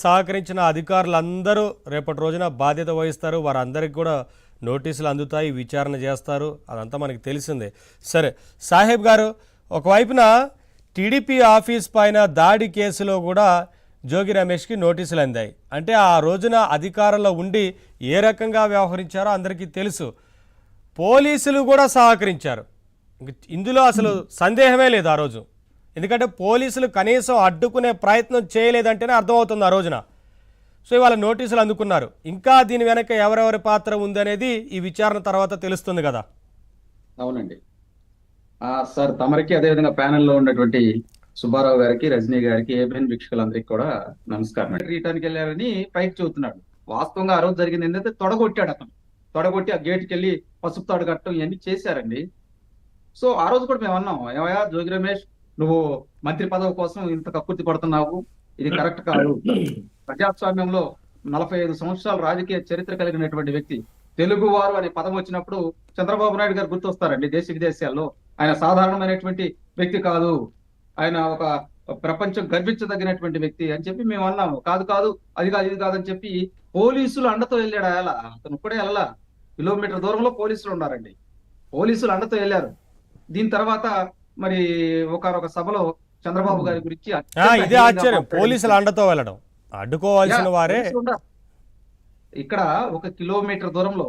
సహకరించిన అధికారులందరూ రేపటి రోజున బాధ్యత వహిస్తారు. వారందరికీ కూడా నోటీసులు అందుతాయి, విచారణ చేస్తారు. అదంతా మనకి తెలిసిందే. సరే సాహెబ్ గారు, ఒకవైపున టీడీపీ ఆఫీస్ పైన దాడి కేసులో కూడా జోగి రమేష్కి నోటీసులు అందాయి. అంటే ఆ రోజున అధికారంలో ఉండి ఏ రకంగా వ్యవహరించారో అందరికీ తెలుసు. పోలీసులు కూడా సహకరించారు. ఇందులో అసలు సందేహమే లేదు ఆ రోజు. ఎందుకంటే పోలీసులు కనీసం అడ్డుకునే ప్రయత్నం చేయలేదంటేనే అర్థమవుతుంది ఆ రోజున. సో ఇవాళ నోటీసులు అందుకున్నారు. ఇంకా దీని వెనక ఎవరెవరి పాత్ర ఉందనేది ఈ విచారణ తర్వాత తెలుస్తుంది కదా. అవునండి. సార్ తమరికి అదేవిధంగా ప్యానెల్లో ఉన్నటువంటి సుబ్బారావు గారికి, రజనీ గారికి, ఏబిఎన్ వీక్షకులందరికీ కూడా నమస్కారం. రీటానికి వెళ్ళారని పైకి చెబుతున్నాడు. వాస్తవంగా ఆ రోజు జరిగింది ఏంటంటే తొడగొట్టాడు అతను. తొడగొట్టి ఆ గేట్కి వెళ్ళి పసుపు తాడు కట్టడం ఇవన్నీ చేశారండి. సో ఆ రోజు కూడా మేము అన్నాం, ఏమయ్యా జోగి రమేష్, నువ్వు మంత్రి పదవి కోసం ఇంత కక్కుర్తి పడుతున్నావు, ఇది కరెక్ట్ కాదు. ప్రజాస్వామ్యంలో 45 సంవత్సరాల రాజకీయ చరిత్ర కలిగినటువంటి వ్యక్తి, తెలుగువారు అనే పదం వచ్చినప్పుడు చంద్రబాబు నాయుడు గారు గుర్తొస్తారండి. దేశ విదేశాల్లో ఆయన సాధారణమైనటువంటి వ్యక్తి కాదు, ఆయన ఒక ప్రపంచం గర్వించదగినటువంటి వ్యక్తి అని చెప్పి మేము అన్నాము. కాదు కాదు, అది కాదు, ఇది కాదని చెప్పి పోలీసులు అండతో వెళ్ళాడు. అలా అతను ఇప్పుడే వెళ్ళాల, కిలోమీటర్ దూరంలో పోలీసులు ఉన్నారండి. పోలీసులు అండతో వెళ్ళారు. దీని తర్వాత మరి ఒకనొక సభలో చంద్రబాబు గారి గురించి ఇదే ఆశ్చర్యం, పోలీసులు అండతో వెళ్ళడం. అడ్డుకోవాల్సిన వారే ఇక్కడ 1 కిలోమీటర్ దూరంలో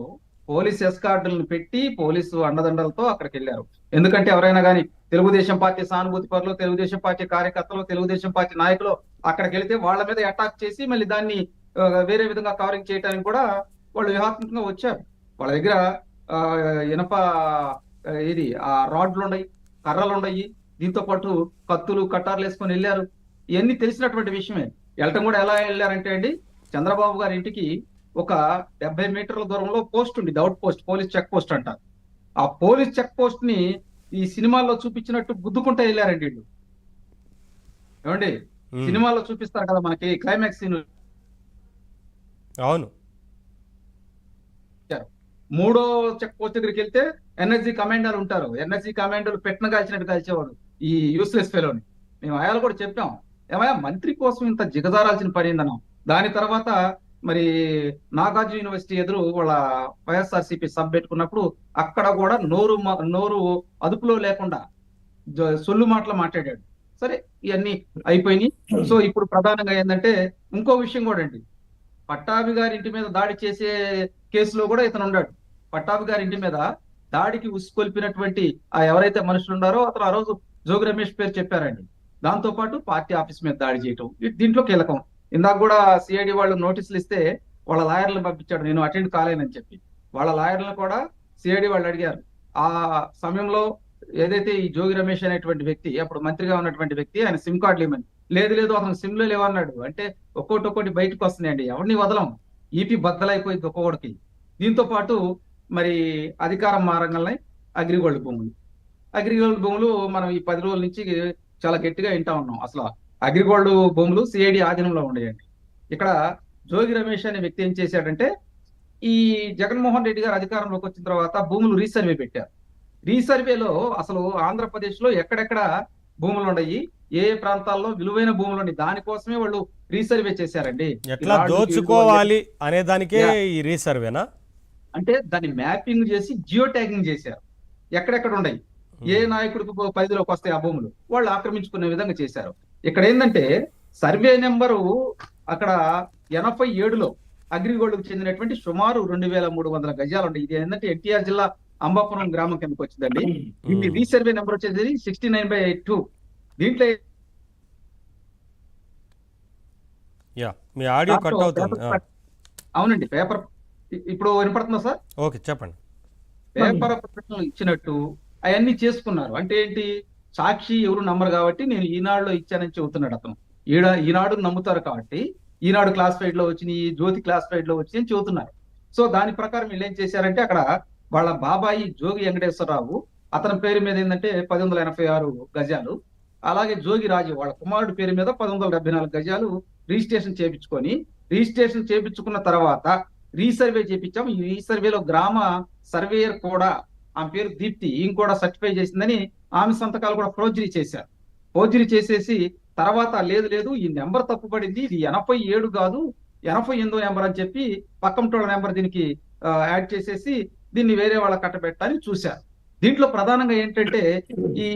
పోలీస్ ఎస్కార్డులను పెట్టి పోలీసు అండదండలతో అక్కడికి వెళ్ళారు. ఎందుకంటే ఎవరైనా కానీ తెలుగుదేశం పార్టీ సానుభూతి పరులు, తెలుగుదేశం పార్టీ కార్యకర్తలు, తెలుగుదేశం పార్టీ నాయకులు అక్కడికి వెళితే వాళ్ళ మీద అటాక్ చేసి మళ్ళీ దాన్ని వేరే విధంగా కవరింగ్ చేయడానికి కూడా వాళ్ళు వ్యూహాత్మకంగా వచ్చారు. వాళ్ళ దగ్గర ఇనప రాడ్లు ఉన్నాయి, కర్రలు ఉన్నాయి, దీంతో పాటు కత్తులు, కట్టార్లు వేసుకొని వెళ్ళారు. ఇవన్నీ తెలిసినటువంటి విషయమే. వెళ్ళటం కూడా ఎలా వెళ్ళారంటే అండి, చంద్రబాబు గారి ఇంటికి ఒక 70 మీటర్ల దూరంలో పోస్ట్ ఉంది, out post, police check post అంటారు. ఆ పోలీస్ చెక్ పోస్ట్ ని ఈ సినిమాల్లో చూపించినట్టు గుద్దుకుంటూ వెళ్ళారండి వీళ్ళు. ఏమండి, సినిమాల్లో చూపిస్తారు కదా మనకి క్లైమాక్స్ సీన్. అవును, 3వ చెక్ పోస్ట్ దగ్గరికి వెళ్తే ఎన్ఎస్జీ కమాండర్లు ఉంటారు. ఎన్ఎస్జీ కమాండర్లు పెట్టిన కాల్చినట్టు కాల్చేవాడు ఈ యూస్లెస్ ఫెలోని. మేము ఆయాలు కూడా చెప్పాం, ఏమయ్యా మంత్రి కోసం ఇంత జిగదారాల్సిన పని ఏందన్నాం. దాని తర్వాత మరి నాగార్జున యూనివర్సిటీ ఎదురు వాళ్ళ వైఎస్ఆర్సీపీ సబ్ పెట్టుకున్నప్పుడు అక్కడ కూడా నోరు అదుపులో లేకుండా సొల్లు మాటలు మాట్లాడాడు. సరే, ఇవన్నీ అయిపోయినాయి. సో ఇప్పుడు ప్రధానంగా ఏంటంటే ఇంకో విషయం కూడా అండి, పట్టాభి గారి ఇంటి మీద దాడి చేసే కేసులో కూడా ఇతను ఉన్నాడు. పట్టాభి గారి ఇంటి మీద దాడికి ఉసుకొల్పినటువంటి ఎవరైతే మనుషులు ఉన్నారో అతను ఆ రోజు జోగి రమేష్ పేరు చెప్పారండి. దాంతో పాటు పార్టీ ఆఫీస్ మీద దాడి చేయటం దీంట్లో కీలకం. ఇందాక కూడా సిఐడి వాళ్ళు నోటీసులు ఇస్తే వాళ్ళ లాయర్లను పంపించాడు, నేను అటెండ్ కాలేనని చెప్పి. వాళ్ళ లాయర్లను కూడా సిఐడి వాళ్ళు అడిగారు. ఆ సమయంలో ఏదైతే ఈ జోగి రమేష్ అనేటువంటి వ్యక్తి, అప్పుడు మంత్రిగా ఉన్నటువంటి వ్యక్తి, ఆయన సిమ్ కార్డులు ఇవ్వమని, లేదు అతను సిమ్లో లేవన్నాడు. అంటే ఒక్కొక్కటి బయటకు వస్తున్నాయండి, ఎవరిని వదలం, ఈపీ బద్దలైపోయింది ఒక్కొక్కడికి. దీంతో పాటు మరి అధికారం మారంగానే అగ్రిగోల్డ్ భూములు మనం ఈ 10 రోజుల నుంచి చాలా గట్టిగా వింటా ఉన్నాం. అసలు అగ్రిగోల్డ్ భూములు సిఐడి ఆధీనంలో ఉండేయండి. ఇక్కడ జోగి రమేష్ అనే వ్యక్తి ఏం చేశాడంటే, ఈ జగన్మోహన్ రెడ్డి గారు అధికారంలోకి వచ్చిన తర్వాత భూములు రీసర్వే పెట్టారు. రీసర్వేలో అసలు ఆంధ్రప్రదేశ్ లో ఎక్కడెక్కడ భూములు ఉన్నాయి, ఏ ప్రాంతాల్లో విలువైన భూములు ఉన్నాయి, దానికోసమే వాళ్ళు రీసర్వే చేశారండి. ఎట్లా దోచుకోవాలి అనే దానికే ఈ రీసర్వేనా అంటే దాన్ని మ్యాపింగ్ చేసి జియో ట్యాగింగ్ చేశారు. ఎక్కడెక్కడ ఉన్నాయి, ఏ నాయకుడికి పరిధిలోకి వస్తాయి ఆ భూములు, వాళ్ళు ఆక్రమించుకునే విధంగా చేశారు. ఇక్కడ ఏంటంటే సర్వే నెంబరు అక్కడ 87లో అగ్రిగోల్డ్కు చెందినటువంటి సుమారు 2300 గజాలు ఉంటాయి. ఇది ఏంటంటే ఎన్టీఆర్ జిల్లా అంబాపురం గ్రామం కిందకి వచ్చిందండి. ఇది రీసర్వే నెంబర్ వచ్చేది 69/2. దీంట్లో మీ ఆడియో కట్ అవుతుంది. అవునండి, పేపర్ ఇప్పుడు వినపడుతుందా సార్? ఓకే, చెప్పండి. పేపర్ ప్రకటనలు ఇచ్చినట్టు అవన్నీ చేసుకున్నారు. అంటే ఏంటి, సాక్షి ఎవరు నమ్మరు కాబట్టి నేను ఈనాడులో ఇచ్చానని చెబుతున్నాడు అతను. ఈనాడు నమ్ముతారు కాబట్టి ఈనాడు క్లాసిఫైడ్ లో వచ్చినాయి, జ్యోతి క్లాసిఫైడ్ లో వచ్చి అని చెబుతున్నారు. సో దాని ప్రకారం వీళ్ళు ఏం చేశారంటే, అక్కడ వాళ్ళ బాబాయి జోగి వెంకటేశ్వరరావు, అతని పేరు మీద ఏంటంటే 1186 గజాలు, అలాగే జోగి రాజు వాళ్ళ కుమారుడి పేరు మీద 1174 గజాలు రిజిస్ట్రేషన్ చేయించుకున్న తర్వాత రీసర్వే చేయించాం. ఈ రీసర్వేలో గ్రామ సర్వేయర్ కూడా, ఆమె పేరు దీప్తి, ఈయన కూడా సర్టిఫై చేసిందని ఆమె సంతకాలు కూడా ఫోర్జరీ చేశారు. ఫోర్జరీ చేసేసి తర్వాత లేదు లేదు ఈ నెంబర్ తప్పుపడింది, ఇది 87 కాదు 88 నెంబర్ అని చెప్పి పక్కంటోళ్ళ నెంబర్ దీనికి యాడ్ చేసేసి దీన్ని వేరే వాళ్ళ కట్టబెట్టాలని చూశారు. దీంట్లో ప్రధానంగా ఏంటంటే ఈ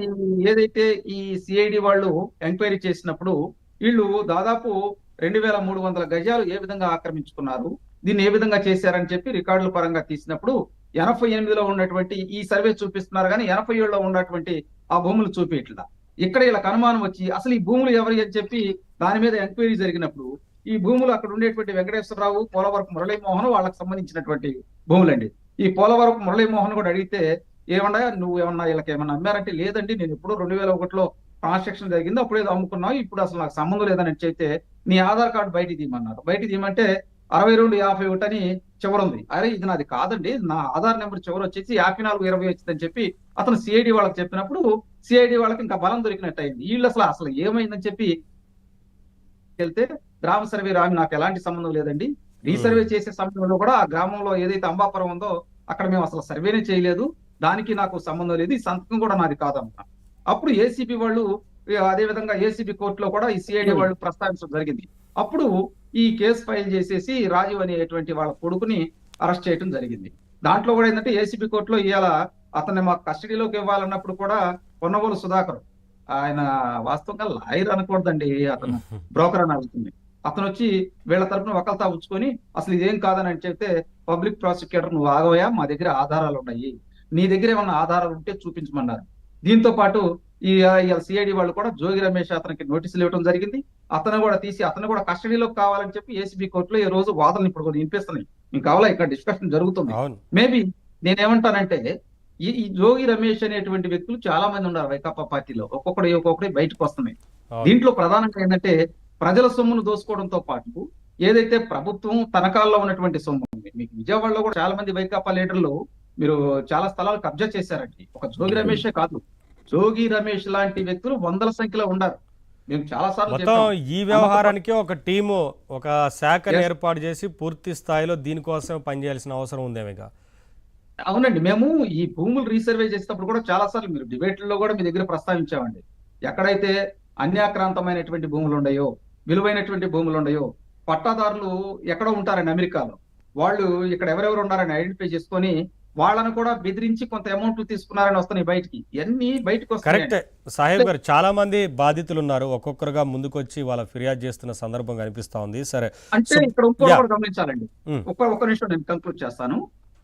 ఏదైతే ఈ సిఐడి వాళ్ళు ఎంక్వైరీ చేసినప్పుడు వీళ్ళు దాదాపు 2300 గజాలు ఏ విధంగా ఆక్రమించుకున్నారు, దీన్ని ఏ విధంగా చేశారని చెప్పి రికార్డుల పరంగా తీసినప్పుడు 88లో ఉన్నటువంటి ఈ సర్వే చూపిస్తున్నారు కానీ 87లో ఉన్నటువంటి ఆ భూములు చూపించట్లా. ఇక్కడ వీళ్ళకి అనుమానం వచ్చి అసలు ఈ భూములు ఎవరి అని చెప్పి దాని మీద ఎంక్వైరీ జరిగినప్పుడు ఈ భూములు అక్కడ ఉండేటువంటి వెంకటేశ్వరరావు, పోలవరపు మురళీమోహన్ వాళ్ళకి సంబంధించినటువంటి భూములండి. ఈ పోలవరపు మురళీమోహన్ కూడా అడిగితే ఏమన్నా నువ్వు ఏమన్నా వీళ్ళకి ఏమన్నా అమ్మారంటే లేదండి, నేను ఎప్పుడో 2001లో ట్రాన్సాక్షన్ జరిగింది అప్పుడు ఏదో అమ్ముకున్నావు, ఇప్పుడు అసలు నాకు సంబంధం లేదని చెప్తే నీ ఆధార్ కార్డు బయటికి తీయమన్నారు. బయటికి తీయమంటే 6251 అని చివరుంది. అరే ఇది నాది కాదండి, నా ఆధార్ నెంబర్ చివరి వచ్చేసి 5420 వచ్చిందని చెప్పి అతను సిఐడి వాళ్ళకి చెప్పినప్పుడు సిఐడి వాళ్ళకి ఇంకా బలం దొరికినట్టు అయింది. వీళ్ళు అసలు ఏమైందని చెప్పి వెళ్తే గ్రామ సర్వే రామి నాకు ఎలాంటి సంబంధం లేదండి, రీసర్వే చేసే సమయంలో కూడా ఆ గ్రామంలో ఏదైతే అంబాపురం ఉందో అక్కడ మేము అసలు సర్వేనే చేయలేదు, దానికి నాకు సంబంధం లేదు, ఈ సంతకం కూడా నాది కాదన్నా. అప్పుడు ఏసీబీ వాళ్ళు అదే విధంగా ఏసీబీ కోర్టులో కూడా ఈ సిఐడి వాళ్ళు ప్రస్తావించడం జరిగింది. అప్పుడు ఈ కేసు ఫైల్ చేసేసి రాజీవ్ అనేటువంటి వాళ్ళ కొడుకుని అరెస్ట్ చేయడం జరిగింది. దాంట్లో కూడా ఏంటంటే ఏసీబీ కోర్టులో ఇవాళ అతన్ని మాకు కస్టడీలోకి ఇవ్వాలన్నప్పుడు కూడా పొన్నగోలు సుధాకర్, ఆయన వాస్తవంగా లాయర్ అనకూడదండి, అతను బ్రోకర్ అని అవుతుంది. అతను వచ్చి వీళ్ళ తరపున వకల్తా ఉంచుకొని అసలు ఇదేం కాదని అని చెప్తే పబ్లిక్ ప్రాసిక్యూటర్ నువ్వు ఆగవయా, మా దగ్గర ఆధారాలు ఉన్నాయి, నీ దగ్గర ఏమన్నా ఆధారాలు ఉంటే చూపించమన్నారు. దీంతో పాటు ఈ సిఐడి వాళ్ళు కూడా జోగి రమేష్ అతనికి నోటీసులు ఇవ్వడం జరిగింది. అతను కూడా కస్టడీలోకి కావాలని చెప్పి ఏసీబీ కోర్టులో ఈ రోజు వాదనలు ఇప్పుడు కూడా వినిపిస్తున్నాయి. మీకు కావాలా ఇక్కడ డిస్కషన్ జరుగుతుంది. మేబీ నేనేమంటానంటే ఈ జోగి రమేష్ అనేటువంటి వ్యక్తులు చాలా మంది ఉన్నారు వైకాపా పార్టీలో, ఒక్కొక్కటి బయటకు వస్తున్నాయి. దీంట్లో ప్రధానంగా ఏంటంటే ప్రజల సొమ్మును దోసుకోవడంతో పాటు ఏదైతే ప్రభుత్వం తనఖాల్లో ఉన్నటువంటి సొమ్ము ఉంది. మీకు విజయవాడలో కూడా చాలా మంది వైకాపా లీడర్లు మీరు చాలా స్థలాలు కబ్జా చేశారండి. ఒక జోగి రమేషే కాదు, జోగి రమేష్ లాంటి వ్యక్తులు వందల సంఖ్యలో ఉన్నారు. మేము చాలా సార్లు మొత్తం ఈ వ్యవహారానికి ఒక టీము, ఒక శాఖను ఏర్పాటు చేసి పూర్తి స్థాయిలో దీనికోసం పనిచేయాల్సిన అవసరం ఉందేమో. అవునండి, మేము ఈ భూములు రీసర్వే చేసేటప్పుడు కూడా చాలా సార్లు మీరు డిబేట్లలో కూడా మీ దగ్గర ప్రస్తావించామండి. ఎక్కడైతే అన్యాక్రాంతమైనటువంటి భూములు ఉన్నాయో, విలువైనటువంటి భూములు ఉన్నాయో, పట్టాదారులు ఎక్కడో ఉంటారండి అమెరికాలో, వాళ్ళు ఇక్కడ ఎవరెవరు ఉన్నారని ఐడెంటిఫై చేసుకొని వాళ్ళను కూడా బెదిరించి కొంత అమౌంట్ తీసుకున్నారని వస్తున్నాయి బయటికి, ఇవన్నీ బయటకు వస్తాయి. కరెక్ట్ సాహెబ్ గారు, చాలా మంది బాధితులు ఉన్నారు, ఒక్కొక్కరుగా ముందుకొచ్చి వాళ్ళ ఫిర్యాదు చేస్తున్న సందర్భం కనిపిస్తా ఉంది. సరే, అంటే ఇక్కడ ఇంకోటి గమనించాలండి, ఒక్క నిమిషం నేను కంక్లూడ్ చేస్తాను.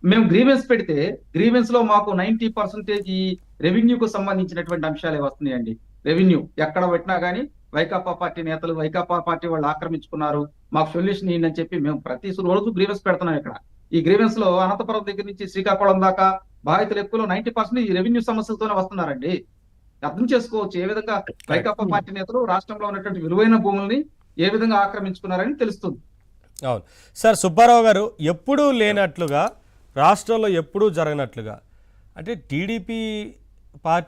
మేము గ్రీవెన్స్ పెడితే గ్రీవెన్స్ లో మాకు 90% ఈ రెవెన్యూకు సంబంధించినటువంటి అంశాలే వస్తున్నాయండి. రెవెన్యూ ఎక్కడ పెట్టినా గానీ వైకాపా పార్టీ నేతలు, వైకాపా పార్టీ వాళ్ళు ఆక్రమించుకున్నారు, మాకు సొల్యూషన్ ఏంటని చెప్పి మేము ప్రతి రోజు గ్రీవెన్స్ పెడుతున్నాం. ఇక్కడ ఈ గ్రీవెన్స్ లో అనంతపురం దగ్గర నుంచి శ్రీకాకుళం దాకా బాధితులు ఎక్కువ 90% ఈ రెవెన్యూ సమస్యలతోనే వస్తున్నారండి. అర్థం చేసుకోవచ్చు ఏ విధంగా వైకాపా పార్టీ నేతలు రాష్ట్రంలో ఉన్నటువంటి విలువైన భూముల్ని ఏ విధంగా ఆక్రమించుకున్నారని తెలుస్తుంది. అవును సార్. సుబ్బారావు గారు, ఎప్పుడూ లేనట్లుగా రాష్ట్రంలో ఎప్పుడూ జరగనట్లుగా అంటే టీడీపీ పార్టీ